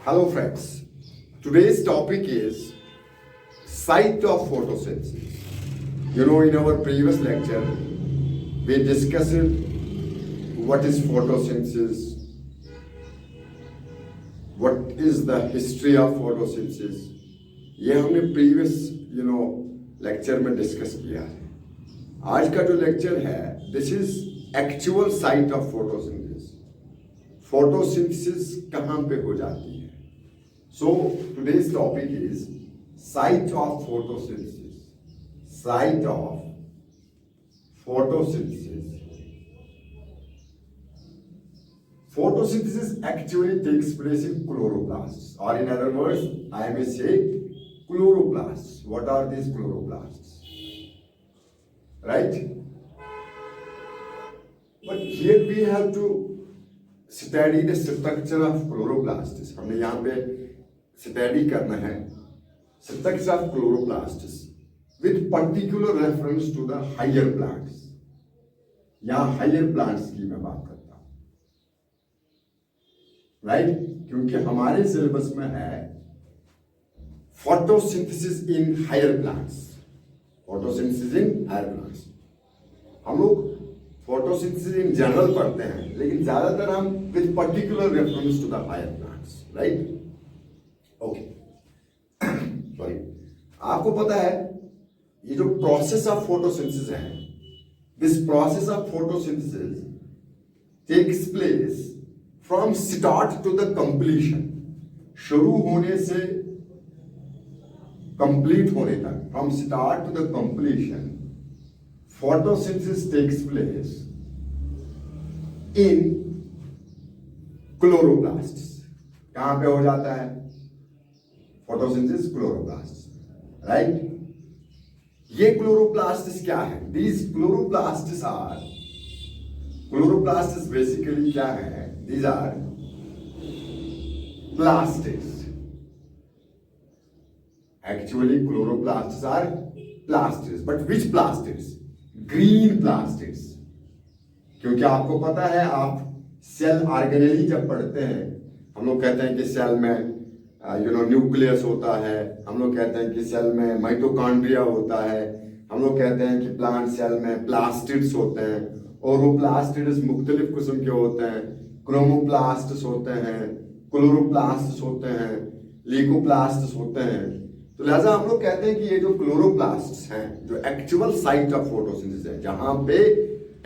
Hello friends, today's topic is site of photosynthesis. In our previous lecture, we discussed what is photosynthesis, what is the history of photosynthesis. ये हमने previous lecture में discuss किया है. आज का जो lecture है, this is actual site of photosynthesis. Photosynthesis कहाँ पे हो जाती है? So today's topic is site of photosynthesis. Site of photosynthesis. Photosynthesis actually takes place in chloroplasts, or in other words, I may say chloroplasts. What are these chloroplasts? Right? But here we have to study the structure of chloroplasts. हमने यहाँ पे study करना है structure of chloroplasts with particular reference to the higher plants. यहाँ higher plants की मैं बात करता हूँ, right? क्योंकि हमारे सिलेबस में है photosynthesis in higher plants. Photosynthesis in higher plants. हम लोग photosynthesis in general पढ़ते हैं, लेकिन ज्यादातर हम with particular reference to the higher plants, right? Okay. Sorry. आपको पता है ये जो process of photosynthesis है, this process of photosynthesis takes place from start to the completion. शुरू होने से complete होने तक, from start to the completion, photosynthesis takes place in chloroplasts. कहां पे हो जाता है photosynthesis? chloroplasts, right? ये chloroplasts क्या है? These chloroplasts basically क्या है? These are plastids. Actually chloroplasts are plastids, but which plastids? Green plastids. क्योंकि आपको पता है, आप सेल ऑर्गेनेली जब पढ़ते हैं, हम लोग कहते हैं कि सेल में न्यूक्लियस होता है, हम लोग कहते हैं कि सेल में माइटोकॉन्ड्रिया होता है, हम लोग कहते हैं कि प्लांट सेल में प्लास्टिड्स होते हैं, और वो प्लास्टिड्स मुख्तलिफ किस्म के होते हैं. क्रोमोप्लास्ट्स होते हैं, क्लोरोप्लास्ट्स होते हैं, लीकोप्लास्ट्स होते हैं. तो लिहाजा हम लोग कहते हैं कि ये जो क्लोरोप्लास्ट्स हैं, जो एक्चुअल साइट ऑफ फोटोसिंथेसिस है, जहां पे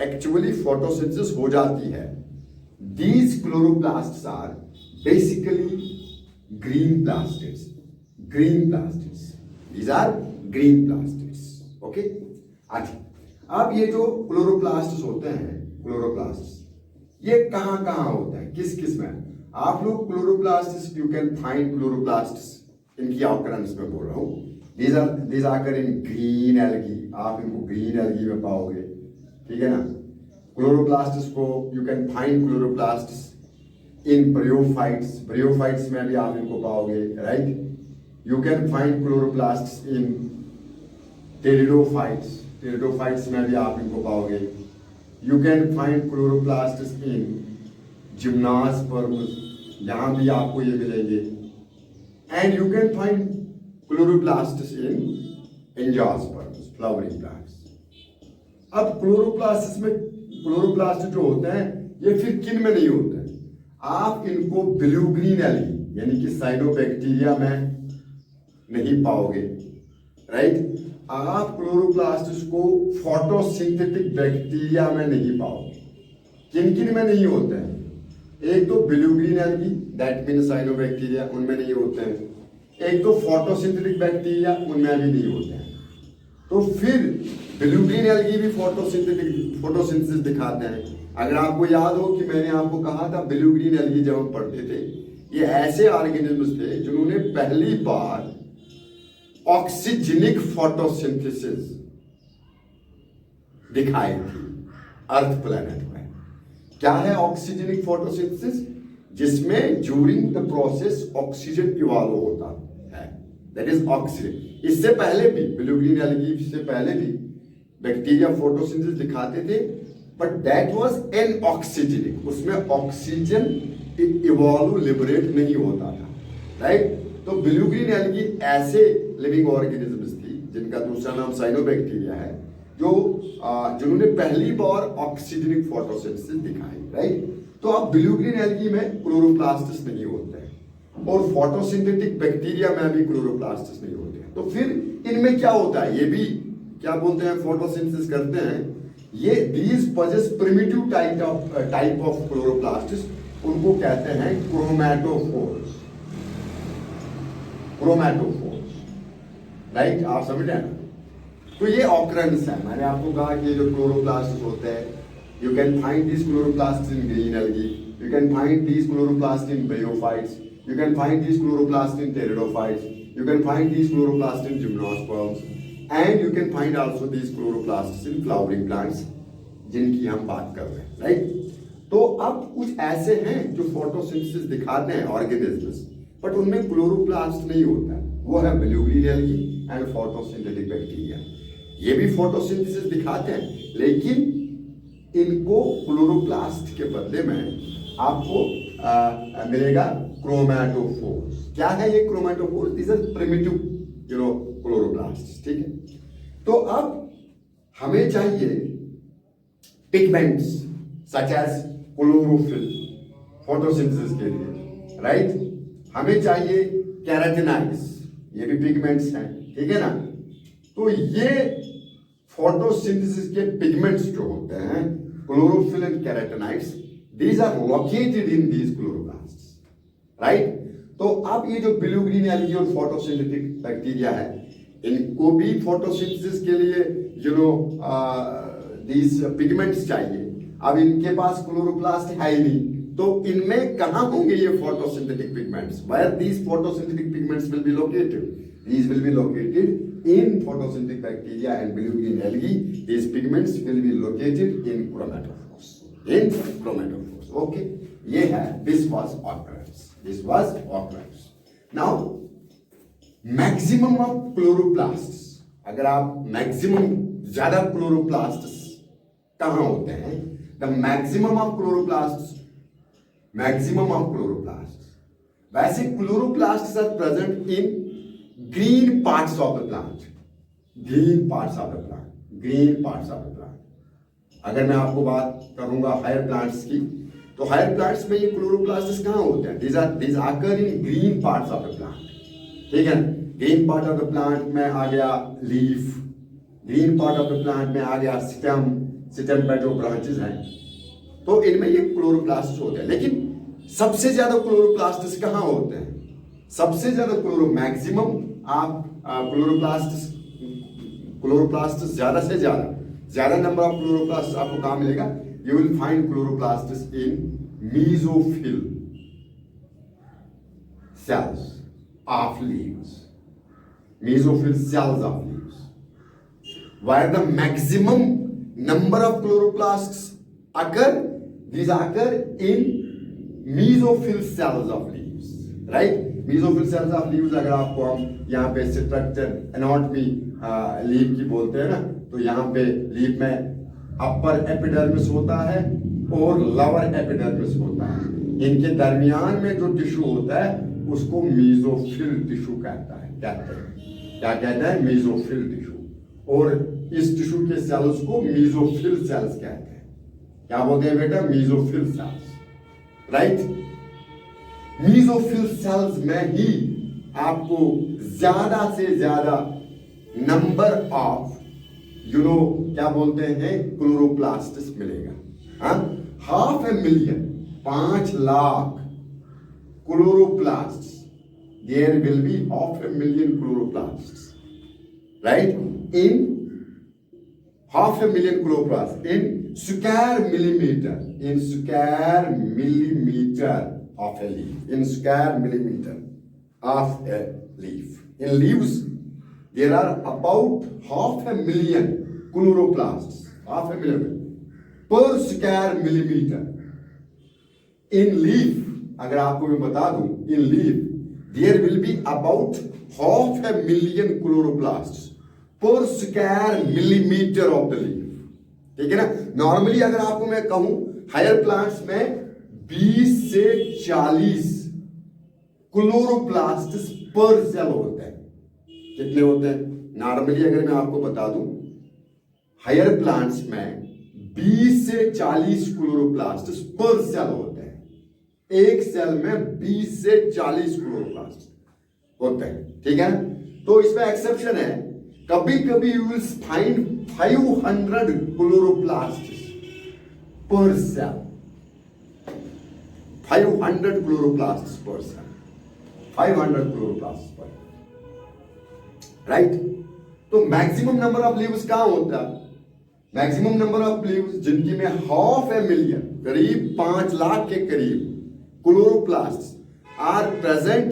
एक्चुअली फोटोसिंथेसिस हो जाती है, these chloroplasts are basically green plastids. Green plastids, these are green plastids. Okay. अच्छा, अब ये जो क्लोरोप्लास्ट्स होते हैं, क्लोरोप्लास्ट्स ये कहां कहां होते हैं, किस किस में? आप लोग chloroplasts, you can find chloroplasts, इनकी ऑकरेंस में बोल रहा हूँ. these occur in green algae. आप इनको ग्रीन एल्गी में पाओगे, ठीक है ना. क्लोरोप्लास्ट्स को you can find chloroplasts in bryophytes. Bryophytes में भी आप इनको पाओगे, right. You can find chloroplasts in pteridophytes. Pteridophytes में भी आप इनको पाओगे. यू कैन फाइंड क्लोरोप्लास्ट्स इन जिम्नास्पर्म्स, यहाँ भी आपको ये मिलेंगे. And you can find chloroplasts in angiosperms, flowering plants. अब क्लोरोप्लास्ट में क्लोरोप्लास्ट जो होते हैं, ये फिर किन में नहीं होते हैं? आप इनको ब्लू ग्रीन एल्गी यानी कि साइनोबैक्टीरिया में नहीं पाओगे, राइट. आप क्लोरोप्लास्ट को फोटोसिंथेटिक बैक्टीरिया में नहीं पाओगे. किन किन में नहीं होते हैं? एक तो blue green algae, that mean cyanobacteria, उनमें नहीं होते हैं. एक तो फोटोसिंथेटिक बैक्टीरिया, उनमें भी नहीं होते हैं. तो फिर ब्लू ग्रीन एल्गी भी फोटोसिंथेसिस दिखाते हैं. अगर आपको याद हो कि मैंने आपको कहा था ब्लू ग्रीन एल्गी जब हम पढ़ते थे, ये ऐसे ऑर्गेनिजम्स थे जिन्होंने पहली बार ऑक्सीजनिक फोटोसिंथेसिस दिखाई थी अर्थ प्लैनेट में. क्या है ऑक्सीजनिक फोटोसिंथेसिस? जिसमें during the process oxygen evolve होता है, दैट इज ऑक्सीजन. इससे पहले भी ब्लू ग्रीन एल्गी से पहले भी बैक्टीरिया फोटोसिंथेसिस दिखाते थे, but that was an oxygenic. उसमें ऑक्सीजन इवॉल्व लिबरेट नहीं होता था. राइट। तो ब्लू ग्रीन एल्गी ऐसे लिविंग ऑर्गेनिजम्स थी जिनका दूसरा नाम साइनोबैक्टीरिया है, जो जिन्होंने पहली बार ऑक्सीजनिक फोटोसिंथेसिस दिखाई, राइट। तो अब ब्लू ग्रीन एल्गी में क्लोरोप्लास्ट्स नहीं होते हैं और फोटोसिंथेटिक बैक्टीरिया में भी क्लोरोप्लास्ट्स नहीं होते हैं। तो फिर इनमें क्या होता है, ये भी क्या बोलते हैं, फोटोसिंथेसिस करते हैं। ये these possess primitive type of chloroplasts, उनको कहते हैं क्रोमैटोफोर्स। क्रोमैटोफोर्स, राइट, आप समझ रहे हैं। तो ये ऑकरेंस है, मैंने आपको कहा कि जो क्लोरोप्लास्ट होते हैं, you can find these chloroplasts in green algae, you can find these chloroplasts in bryophytes, you can find these chloroplasts in pteridophytes, you can find these chloroplasts in gymnosperms, and you can find also these chloroplasts in flowering plants जिनकी हम बात कर रहे हैं, right. तो अब कुछ ऐसे हैं जो फोटोसिंथेसिस दिखाते हैं ऑर्गेनिजम्स, बट उनमें क्लोरोप्लास्ट नहीं होता है, वो है blue green algae and photosynthetic bacteria. ये भी फोटोसिंथेसिस दिखाते हैं, लेकिन इनको क्लोरोप्लास्ट के बदले में आपको मिलेगा क्रोमैटोफोर्स। क्या है ये chromatophores? This are primitive chloroplast, ठीक है। तो अब हमें चाहिए pigments such as chlorophyll photosynthesis के लिए, राइट। हमें चाहिए कैरोटीनॉइड्स, ये भी पिगमेंट्स हैं, ठीक है ना। तो ये फोटोसिंथेसिस के पिगमेंट्स जो होते हैं, chlorophyll and carotenoids, these are located in these chloroplasts, right. तो अब ये जो ब्लू ग्रीन एल्गी और फोटोसिंथेटिक बैक्टीरिया है, इनको भी फोटोसिंथेसिस के लिए दीज पिगमेंट्स चाहिए। अब इनके पास क्लोरोप्लास्ट है ही नहीं, तो इनमें कहां होंगे ये photosynthetic pigments? Where these photosynthetic pigments will be located? These will be located in photosynthetic bacteria and blue green algae. These pigments will be located in chromatophores. In chromatophores. Okay. ये है. This was occurrence. This was occurrence. Now, maximum of chloroplasts. अगर आप maximum ज्यादा chloroplasts कहाँ होते हैं? The maximum of chloroplasts. Maximum of chloroplasts. वैसे chloroplasts are present in green parts of the plant. Green parts of the plant. Green parts of the plant. अगर मैं आपको बात करूंगा हायर प्लांट्स की, तो हायर प्लांट्स में ये क्लोरोप्लास्ट्स कहाँ होते हैं? These occur in green parts of the plant. ठीक है, green part of the plant में आ गया leaf, green part of the plant में आ गया स्टेम, स्टेम पे जो ब्रांचेस हैं, तो इनमें ये क्लोरोप्लास्ट होते हैं। लेकिन सबसे ज्यादा क्लोरोप्लास्ट्स कहाँ होते हैं? सबसे ज्यादा मैक्सिमम आप क्लोरोप्लास्ट ज्यादा से ज्यादा नंबर ऑफ क्लोरोप्लास्ट आपको कहां मिलेगा? You will find chloroplast in mesophyll cells of leaves, mesophyll cells of leaves. Wire the maximum number of chloroplasts occur, these occur in mesophyll cells of leaves, right? Mesophyll cells of leaves, अगर आपको हम यहाँ पे structure anatomy leaf की बोलते हैं ना, तो यहाँ पे लीफ में अपर एपिडर्मिस होता है और लोअर एपिडर्मिस होता है। इनके दरमियान में जो टिश्यू होता है उसको मेसोफिल टिश्यू कहता है। क्या कहता है? Mesophyll tissue. और इस टिश्यू के सेल्स को मेसोफिल सेल्स कहते हैं। क्या बोलते हैं बेटा? Mesophyll cells, right. Mesophyll cells में ही आपको ज्यादा से ज्यादा नंबर ऑफ क्या बोलते हैं क्लोरोप्लास्ट्स मिलेगा। 500,000 5 lakh chloroplasts, there will be 500,000 chloroplasts, right, in 500,000 chloroplast in square millimeter, in square millimeter of a leaf, in square millimeter of a leaf. In leaves there are about 500,000 chloroplasts, 500,000 per square millimeter. In leaf, अगर आपको मैं बता दूं, in leaf there will be about 500,000 chloroplasts per square millimeter of the leaf. ठीक है ना। Normally अगर आपको मैं कहूं हायर प्लांट्स में 20 से 40 क्लोरोप्लास्ट पर सेल होते हैं। कितने होते हैं? नॉर्मली अगर मैं आपको बता दूं, हायर प्लांट्स में 20 से 40 क्लोरोप्लास्ट पर सेल होते हैं। एक सेल में 20 से 40 क्लोरोप्लास्ट होते हैं, ठीक है ना? तो इसमें एक्सेप्शन है, कभी कभी यू विल फाइंड 500 क्लोरोप्लास्ट पर सेल, 500 क्लोरोप्लास्ट पर सेल, 500 क्लोरोप्लास्ट पर, राइट? तो मैक्सिमम नंबर ऑफ लीव्स कहां होता है? मैक्सिमम नंबर ऑफ लीव्स जिनकी में 500,000, करीब 5 लाख के करीब क्लोरोप्लास्ट आर प्रेजेंट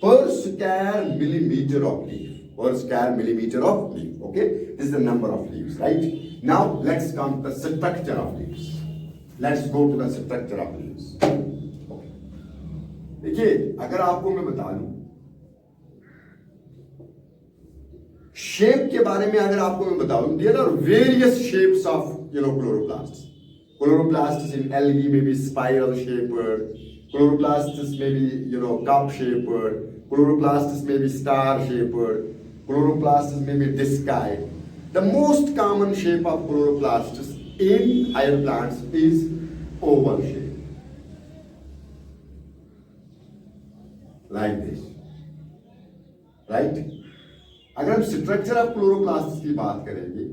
पर square millimetre of leaf, per square millimeter of leaf. Okay, this is the number of leaves, right? Now let's come to the structure of leaves. Let's go to the structure of leaves. Okay. देखिए, अगर आपको मैं बता दूं shape के बारे में, अगर आपको मैं बता दूं, there are various shapes of chloroplasts. Chloroplasts in algae may be spiral shaped. Chloroplasts may be cup shaped. Chloroplasts may be star shaped. Chloroplasts may be discoid. The most common shape of chloroplasts in higher plants is oval shape, like this, right? अगर हम structure of chloroplast की बात करेंगे,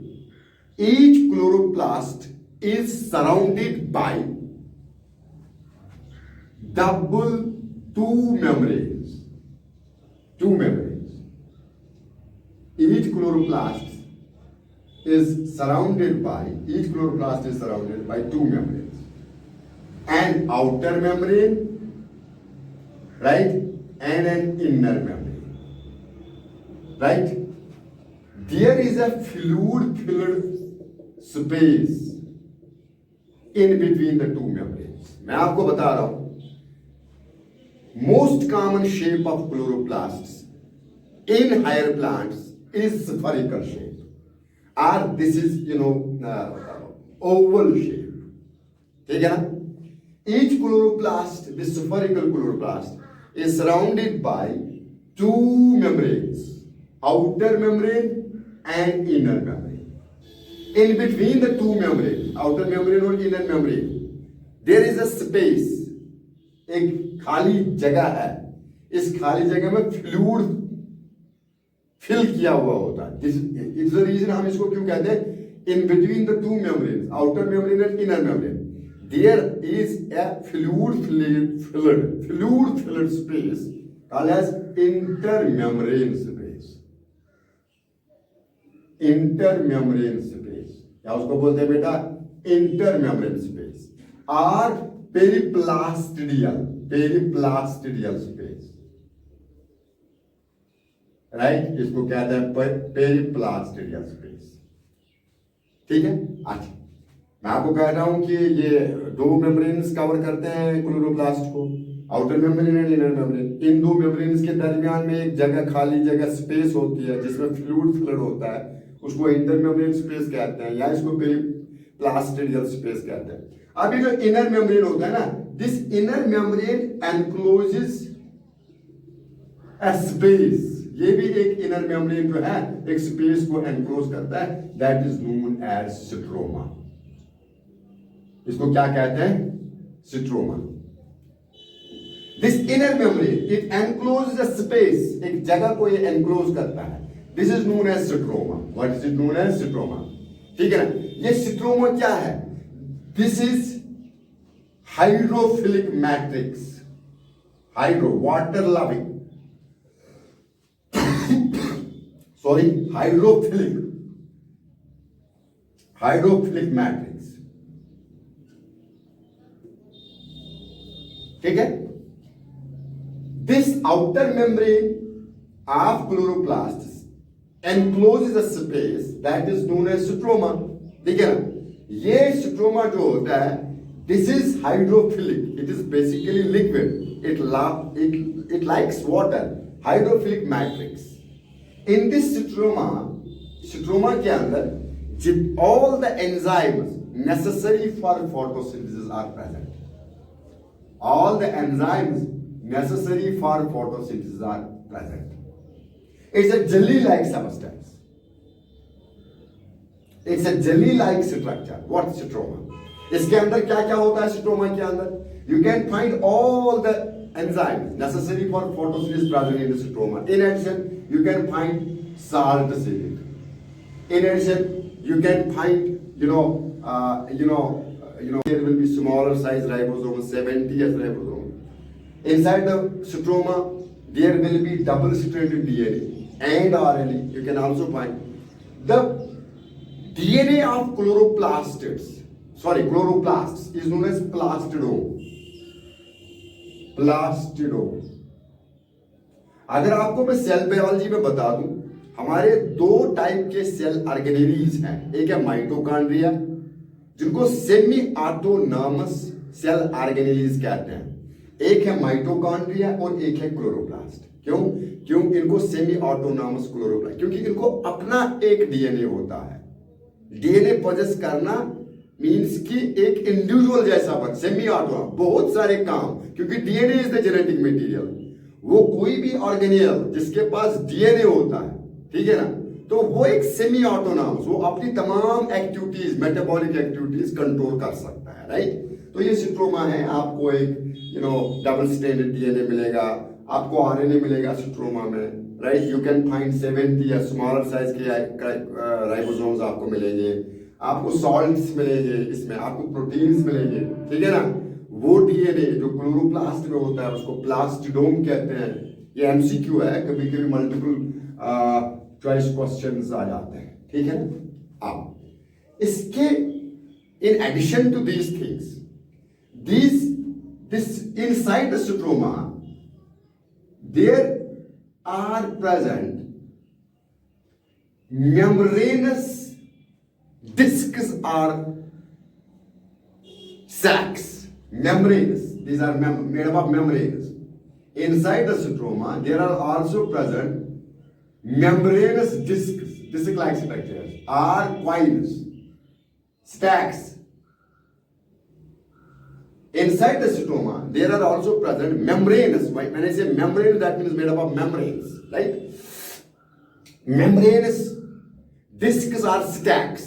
each chloroplast is surrounded by double two membranes. Each chloroplast is surrounded by two membranes, an outer membrane, right, and an inner membrane, right? There is a fluid-filled space in between the two membranes. मैं आपको बता रहा हूं, most common shape of chloroplasts in higher plants is spherical shape, or this is oval shape, ठीक है ना? Each chloroplast, this spherical chloroplast, is surrounded by two membranes, outer membrane and inner membrane. In between the two membranes, outer membrane और inner membrane, there is a space, एक खाली जगह है। इस खाली जगह में फ्लूइड फिल किया हुआ होता है। इट्स द रीजन हम इसको क्यों कहते हैं, in between the two membranes, outer membrane and inner membrane, there is a fluid filled space called as intermembrane space. Intermembrane space, क्या उसको बोलते हैं बेटा? इंटरमेम्ब्रेन स्पेस और पेरिप्लास्टिडियल स्पेस, राइट? इसको कहते हैं पेरिप्लास्टिडियल स्पेस, ठीक है? अच्छा, मैं आपको कह रहा हूं कि ये दो मेम्ब्रेन्स कवर करते हैं क्लोरोप्लास्ट को, outer membrane and inner membrane. इन दो मेम्ब्रेन्स के दरमियान में एक जगह, खाली जगह, स्पेस होती है जिसमें फ्लूइड फिल्ड होता है, उसको इंटरमेम्ब्रेन स्पेस कहते हैं या इसको पेरिप्लास्टिडियल स्पेस कहते हैं। अब ये जो इनर मेम्ब्रेन होता है ना, this inner membrane encloses a space, ये भी एक इनर मेम्ब्रेन जो है एक स्पेस को एनक्लोज करता है, that is known as stroma. इसको क्या कहते हैं? Stroma. This inner membrane it encloses a space, एक जगह को ये एनक्लोज करता है, this is known as stroma. What is it known as? Stroma, ठीक है ना? ये स्ट्रोमा क्या है? This is hydrophilic matrix, water loving, sorry, hydrophilic matrix, ठीक है? This outer membrane of chloroplast encloses a space that is known as stroma, ठीक है ना? ये स्ट्रोमा जो होता है, this is hydrophilic, it is basically liquid, it likes water, hydrophilic matrix. In this stroma के अंदर all the enzymes necessary for photosynthesis are present, all the enzymes necessary for photosynthesis are present. It's a jelly-like substance. It's a jelly-like structure. What stroma? इसके अंदर क्या क्या होता है stroma के अंदर? You can find all the enzymes necessary for photosynthesis present in the stroma. In addition, you can find salts in it. In addition, you can find there will be smaller size ribosome, 70s ribosome. Inside the stroma, there will be double-stranded DNA and RNA. You can also find the DNA of chloroplasts is known as plastidome. अगर आपको मैं cell biology में बता दूं, हमारे दो type के cell organelles हैं. एक है माइटोकॉन्ड्रिया, जिनको सेमी ऑटोनॉमस सेल ऑर्गेनेलीज कहते हैं. एक है माइटोकॉन्ड्रिया और एक है क्लोरोप्लास्ट. क्यों इनको सेमी ऑटोनॉमस क्लोरोप्लास्ट? क्योंकि इनको अपना एक डीएनए होता है. डीएनए पोजेस करना मीन्स कि एक इंडिविजुअल जैसा सेमी ऑटोनॉमस, बहुत सारे काम, क्योंकि DNA is the genetic material. वो कोई भी ऑर्गेनेल जिसके पास डीएनए होता है, ठीक है ना, तो वो एक सेमी ऑटोनॉमस, वो अपनी तमाम एक्टिविटीज, मेटाबॉलिक एक्टिविटीज कंट्रोल कर सकता है, राइट. तो ये स्ट्रोमा है. आपको एक डबल स्ट्रैंडेड डीएनए मिलेगा, आपको आरएनए मिलेगा स्ट्रोमा में, राइट. यू कैन फाइंड 70 या स्मॉलर साइज के राइबोसोम्स आपको मिलेंगे, आपको सॉल्ट्स मिलेंगे, इसमें आपको प्रोटीन्स मिलेंगे, ठीक है ना. वो डीएनए जो क्लोरोप्लास्ट में होता है उसको प्लास्टिडोम कहते हैं. ये एमसीक्यू है, कभी कभी मल्टीपल चॉइस क्वेश्चंस आ जाते हैं, ठीक है ना. अब इसके in addition to these things, this inside the stroma there are present membranous discs or sacs. Membranous, these are made up of membranes. Inside the stroma there are also present membranous disc-like structures or coils, stacks. Inside the stroma, there are also present membranous. When I say membrane, that means made up of membranes, right? Membranous discs or stacks,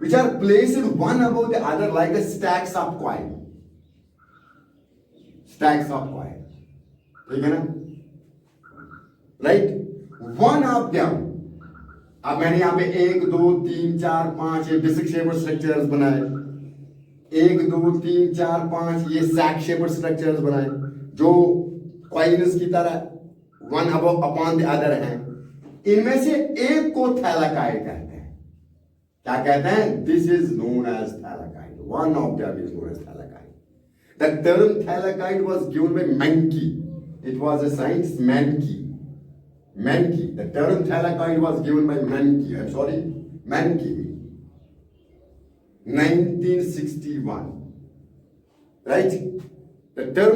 which are placed one above the other like the stacks of coin. Stacks of coin. ठीक है ना? Right? One of them. अब मैंने यहाँ पे 1, 2, 3, 4, 5 ये disc shaped structures बनाए. 1, 2, 3, 4, 5 ये सैक शेप्ड स्ट्रक्चर्स बनाए जो कॉइन्स की तरह वन अपॉन द अदर हैं. इनमें से एक को थैलाकाइड कहते हैं. क्या कहते हैं? This is known as thylakoid. One of them is known as thylakoid. The term thylakoid was given by Menke. It was a scientist Menke. The term thalakite was given by Menke. 1961, right? The term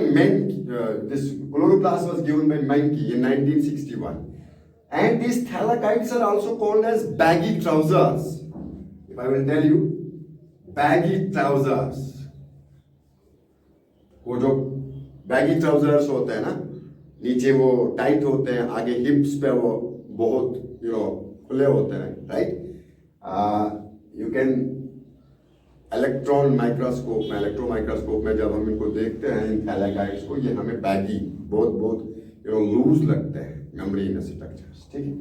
this chloroplast was given by Menke in 1961, and these thalakites are also called as baggy trousers. If I will tell you, baggy trousers, वो जो baggy trousers होते हैं ना, नीचे वो tight होते हैं, आगे हिप्स पे वो बहुत खुले होते हैं, right. You can electron microscope में जब हम इनको देखते हैं इन थैलाकाइड्स को, ये हमें बैगी बहुत लूज लगते हैं मेम्ब्रेनस स्ट्रक्चर्स, ठीक है.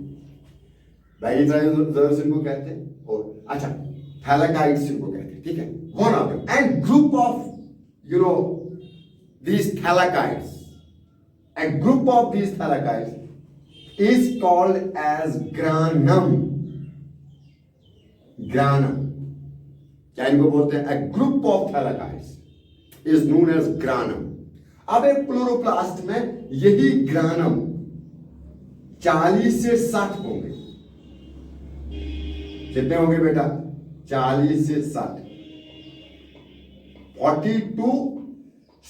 बैगी ट्राउजर्स इनको कहते हैं. और अच्छा, थैलाकाइड्स इनको कहते हैं, ठीक है. One of them and group of these thalakites, a group of these thalakites is called as granum. क्या इनको बोलते हैं? A group of thalakites is known as granum. अब एक क्लोरोप्लास्ट में यही ग्रानम 40 से 60 होंगे. कितने होंगे बेटा? 40 से 60. 40 to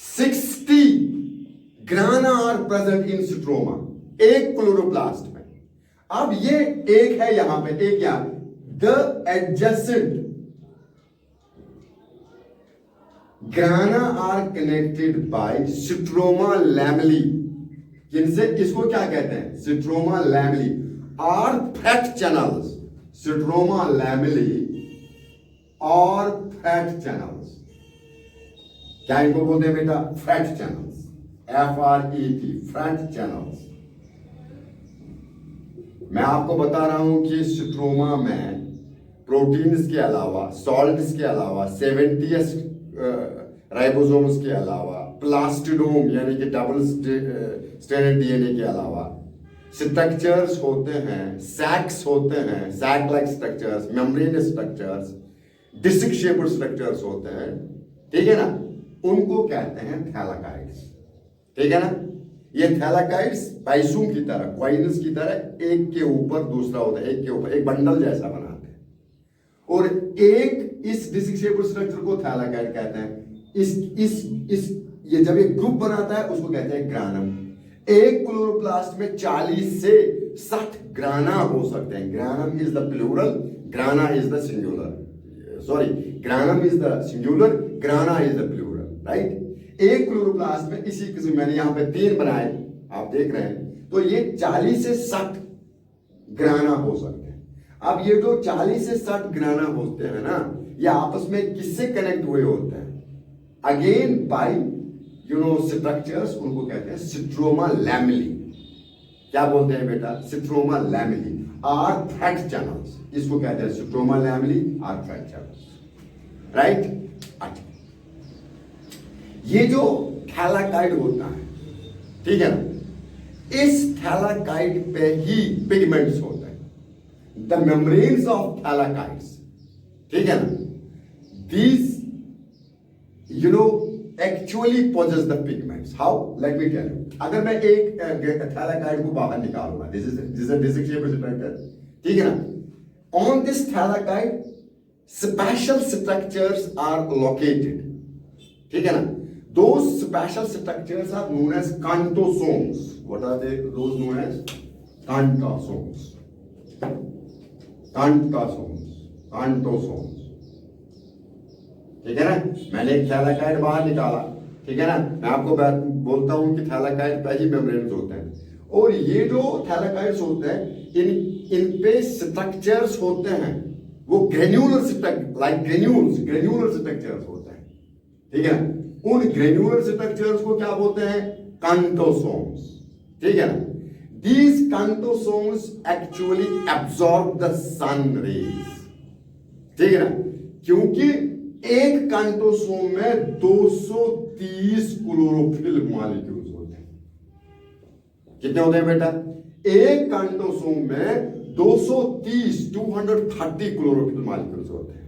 60 grana are present in stroma, एक क्लोरोप्लास्ट में. अब ये एक है यहां पे, एक क्या? Grana are connected by stroma lamellae. किनसे? इसको क्या कहते हैं? स्ट्रोमा लैमेली और फैट चैनल्स। स्ट्रोमा लैमेली और फैट चैनल्स, क्या इनको बोलते हैं बेटा? Fret channels, FRET, fret channels. मैं आपको बता रहा हूं कि स्ट्रोमा में प्रोटीन्स के अलावा, सॉल्ट्स के अलावा, 70 राइबोसोम्स के अलावा, प्लास्टिडोम यानी कि डबल स्ट्रैंडेड डीएनए के अलावा स्ट्रक्चर्स होते हैं, सैक्स होते हैं, sac like structures, membrane structures, disc shaped structures होते हैं, ठीक है ना? उनको कहते हैं थैलाकाइड्स, ठीक है ना? ये थैलाकाइड्स पाइसुम की तरह, क्वाइनस की तरह एक के ऊपर दूसरा होता है, एक के ऊपर एक बंडल जैसा बनाते हैं, और एक इस डिस्क शेप्ड स्ट्रक्चर को थैलाकाइड कहते हैं। इस ये जब एक ग्रुप बनाता है उसको कहते हैं ग्रानम। एक क्लोरोप्लास्ट में 40 से 60 ग्राना हो सकते हैं। Granum is the plural, grana is the singular, sorry, granum is the singular, grana is the plural, right? एक क्लोरोप्लास्ट में इसी किस्म, मैंने यहां पे 3 बनाए, आप देख रहे हैं, तो ये 40 से 60 ग्राना हो सकते हैं। अब ये जो 40 से 60 ग्राना होते हैं ना, ये आपस में किससे कनेक्ट हुए होते हैं? अगेन बाय स्ट्रक्चर्स, उनको कहते हैं स्ट्रोमा लैमेली। क्या बोलते हैं बेटा? Stroma lamellae or fret channels, इसको कहते हैं stroma lamellae or fret channels, right? अच्छा, ये जो थैलाकाइड होता है, ठीक है ना, इस थैलाकाइड पे ही पिगमेंट्स होते हैं, द मेम्ब्रेन्स ऑफ थैलाकाइड्स, ठीक है ना, these actually possess the pigments. How? Let me tell you. अगर मैं एक थैलाकाइड को बाहर निकालूंगा, this is a disc shaped structure, ठीक है ना? On this thalakide, special structures are located, ठीक है ना? Those special structures are known as cantosomes. What are they? Those known as cantosomes. Cantosomes. ठीक है ना? मैंने एक थैलाकाइड बाहर निकाला, ठीक है ना? मैं आपको बोलता हूं कि थैलाकाइड पे ही मेम्ब्रेन्स होते हैं, और ये जो थैलाकाइड्स होते हैं, इन पे स्ट्रक्चर्स होते हैं, वो granular structure, like granular structures होते हैं, ठीक है ना? उन ग्रेन्यूलर स्ट्रक्चर्स को क्या बोलते हैं? कांटोसोम्स, ठीक है ना? These cantosomes actually absorb the sun rays, ठीक है ना? क्योंकि एक कांटोसोम में 230 क्लोरोफिल मॉलिक्यूल्स होते हैं। कितने होते हैं बेटा? एक कांटोसोम में 230 क्लोरोफिल मॉलिक्यूल्स होते हैं।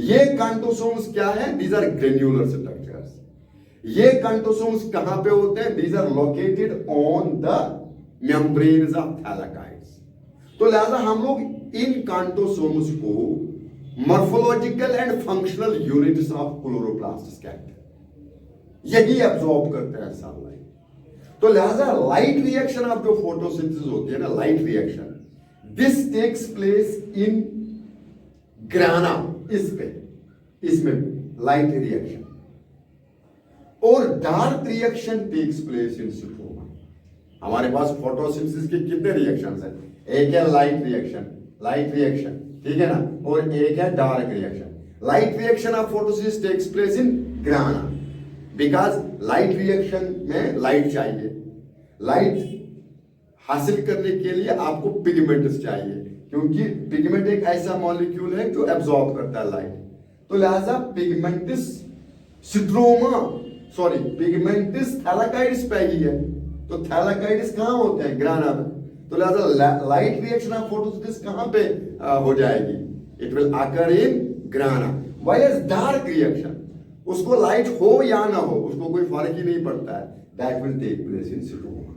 ये कांटोसोम्स क्या है? These are granular structures. ये कांटोसोम्स कहां पे होते हैं? These are located on the membranes of thylakoids. तो लिहाजा हम लोग इन कांटोसोम्स को morphological and functional units of chloroplast कहते हैं, यही एब्जॉर्ब करते हैं सनलाइट। तो लिहाजा लाइट रिएक्शन ऑफ जो फोटोसिंथेसिस होती है ना, light reaction, this takes place in grana, इसमें लाइट रिएक्शन, और dark reaction takes place in stroma. हमारे पास फोटोसिंथेसिस के कितने रिएक्शंस हैं? एक है लाइट रिएक्शन, ठीक है ना, और एक है dark reaction. Light reaction of photosynthesis takes place in grana, because light reaction में लाइट चाहिए। लाइट हासिल करने के लिए आपको पिगमेंट्स चाहिए, क्योंकि पिगमेंट एक ऐसा मॉलिक्यूल है जो एब्जॉर्ब करता है लाइट। तो लिहाजा पिगमेंटिस थैलाकाइड्स पे ही है। तो थैलाकाइड्स कहां होते हैं? ग्राना में। तो लिहाजा लाइट रिएक्शन ऑफ फोटोसिंथेसिस कहां पे हो जाएगी? It will occur in grana. While dark reaction, उसको लाइट हो या ना हो, उसको कोई फर्क ही नहीं पड़ता है, that will take place in stroma.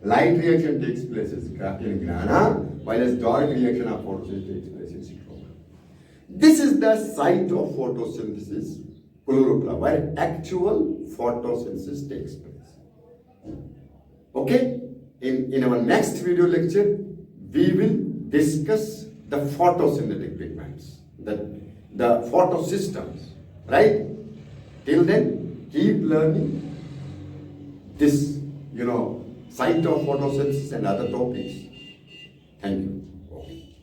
Light reaction takes place in grana, while dark reaction of photosynthesis takes place in stroma. This is the site of photosynthesis, chloroplast, where actual photosynthesis takes place. Okay? In our next video lecture, we will discuss the photosynthetic pigments, the photosystems, right? Till then, keep learning this, site of photosynthesis and other topics. Thank you. Okay.